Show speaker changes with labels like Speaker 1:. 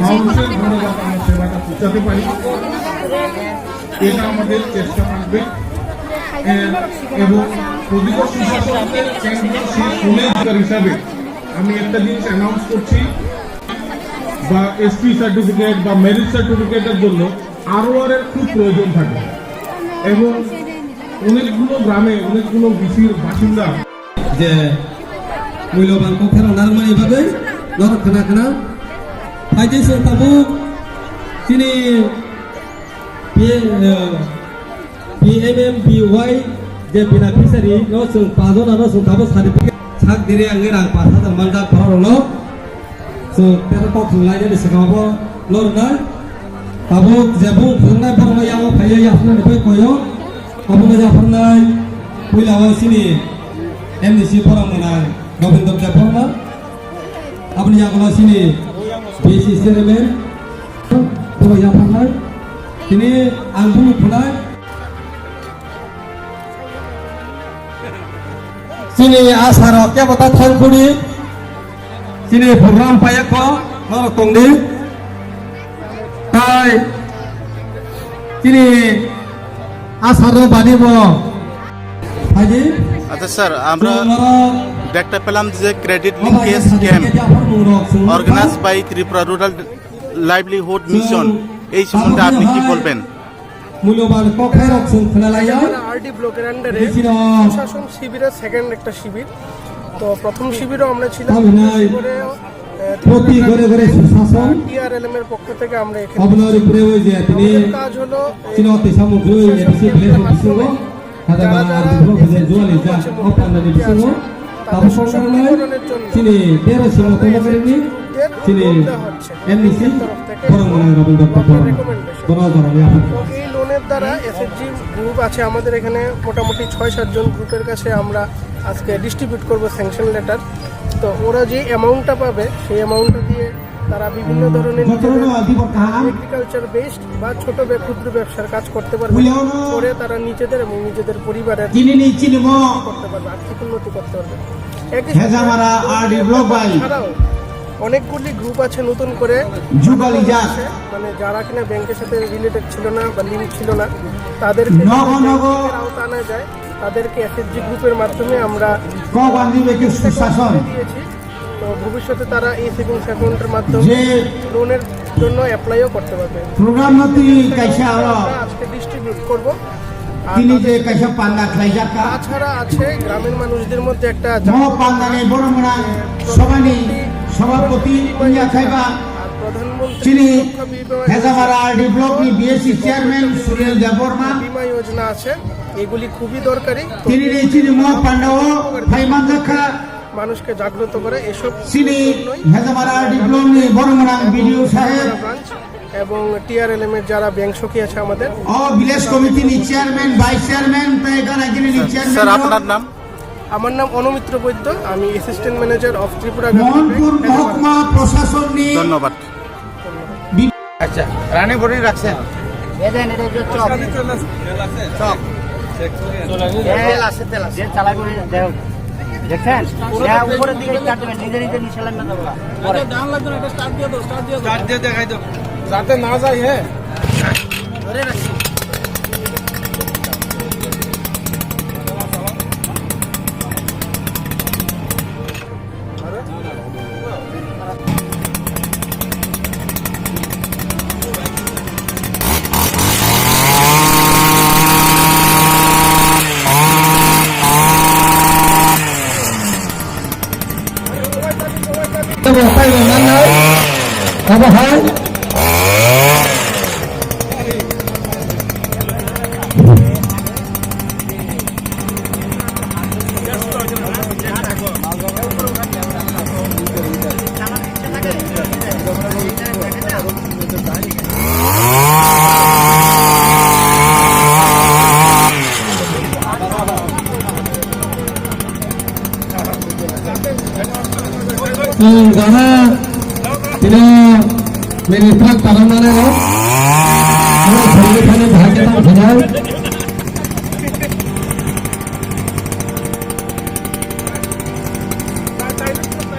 Speaker 1: মানুষের ঘরে যাতে আমরা সেবাটা পৌঁছাতে পারি, এটা আমাদের চেষ্টা থাকবে। এবং প্রতিটা সুশাসনের কেন্দ্র হিসাবে আমি একটা জিনিস অ্যানাউন্স করছি, বা এসপি সার্টিফিকেট বা মেরিট সার্টিফিকেটের জন্য ROR এর খুব প্রয়োজন থাকে। এবং অনেকগুলো গ্রামে অনেকগুলো বিসির বাসিন্দা
Speaker 2: যে মূল্যবান পক্ষের নারমানি ভাবে লড়খানা খানা ফাইদে সরকাবো তিনি PMMBY যে বেনিফিশিয়ারি नो जों पाजोनानो जों दाबो सार्टिफिकेट साक दिरे आंगे रां 5000 मानदा फरावनो जों तेरा को खुंलायनि सिगाङावबो लरनाय दाबो जेबो खुंनाय फरायनायाव फायो याफनानिफ्राय कयो अबुङा जाफरनाय फैलावा सिनि MDC फरायनाय गोविंद देवफोरना अपनी आगोला सिनि BC चेयरमेन फरायफानाय दिनै आं बुंफुनाय सिनि आसाराव केबता थांखुनि सिनि प्रग्राम पायक नरतंनि ताय सिनि आसाराव बानिब हाजी।
Speaker 3: আচ্ছা স্যার, আমরা দেখতে পেলাম যে credit linkage camp organize by Tripura rural livelihood mission, এই সম্বন্ধে আপনি কি বলবেন?
Speaker 2: মূল্যবান পক্ষের অপশন খোলালাইয়া
Speaker 4: আরডি ব্লকের আন্ডারে প্রশাসন শিবিরের সেকেন্ড একটা শিবির। তো প্রথম শিবিরও আমরা ছিলাম,
Speaker 2: প্রতি ঘরে ঘরে সুশাসন
Speaker 4: টিআরএলএম এর পক্ষ থেকে আমরা এখানে
Speaker 2: আপনার উপরে ওই যে তিনি
Speaker 4: কাজ হলো
Speaker 2: চিনতে সামগ্রী এসে প্লেস বিসঙ্গ হাদা আর দুটো ভেজে জোয়ালি যা অপান্ডানি বিসঙ্গ তারপর সরকারের তিনি 13 সিং তমাকরিনি তিনি এমনিসি পরমনা রবীন্দ্র বরাবরই আপনি
Speaker 4: এই লোনের দ্বারা এসএসজি গ্রুপ আছে আমাদের এখানে মোটামুটি 6-7 জন গ্রুপের কাছে আমরা আজকে ডিস্ট্রিবিউট করব স্যাংশন লেটার। তো ওরা যে অ্যামাউন্টটা পাবে সেই অ্যামাউন্টটা দিয়ে তারা বিভিন্ন ধরনের এগ্রিকালচার বেসড বা ছোট ক্ষুদ্র ব্যবসার কাজ করতে পারবে, করে তারা নিজেদের এবং নিজেদের পরিবারের করতে পারবে, আর্থিক উন্নতি করতে পারবে। এছাড়াও অনেকগুলি গ্রুপ আছে নতুন করে, মানে যারা কিনা ব্যাংকের সাথে রিলেটেড ছিল না বা লিঙ্ক ছিল না, তাদেরকে আওতা আনা যায়, তাদেরকে এসএসজি গ্রুপের মাধ্যমে আমরা দিয়েছি। তো ভবিষ্যতে তারা এই সেভিংস অ্যাকাউন্টের মাধ্যমে লোনের জন্য অ্যাপ্লাইও করতে পারবে। আজকে ডিস্ট্রিবিউট করবো। তাছাড়া আছে গ্রামের মানুষদের মধ্যে একটা
Speaker 5: সভাপতি
Speaker 4: বীমা যোজনা আছে, এগুলি খুবই দরকারি। মানুষকে জাগ্রত করে এসব এবং টিআরএলএম এর যারা ব্যাংক সখী আছে আমাদের
Speaker 5: village committee chairman vice chairman
Speaker 3: sir আপনার নাম?
Speaker 4: আমার নাম অনুমিত্র বৈদ্য, আমি অ্যাসিস্ট্যান্ট ম্যানেজার অফ ত্রিপুরা
Speaker 5: মহকুমা প্রশাসন।
Speaker 3: ধন্যবাদ।
Speaker 5: আচ্ছা, রানে বড়ি রাখছেন
Speaker 6: দেখছেন উপরের দিকে স্টার্ট দেবেন, নিজে নিজে নিচে লাগবে না, ডান লাগবে না, এটা স্টার্ট দিয়ে দাও, স্টার্ট দিয়ে দেখাই দাও যাতে না যায়। হ্যাঁ ধরে রাখছি।
Speaker 2: Karena tidak menitrak tangan mana, kalau bahagia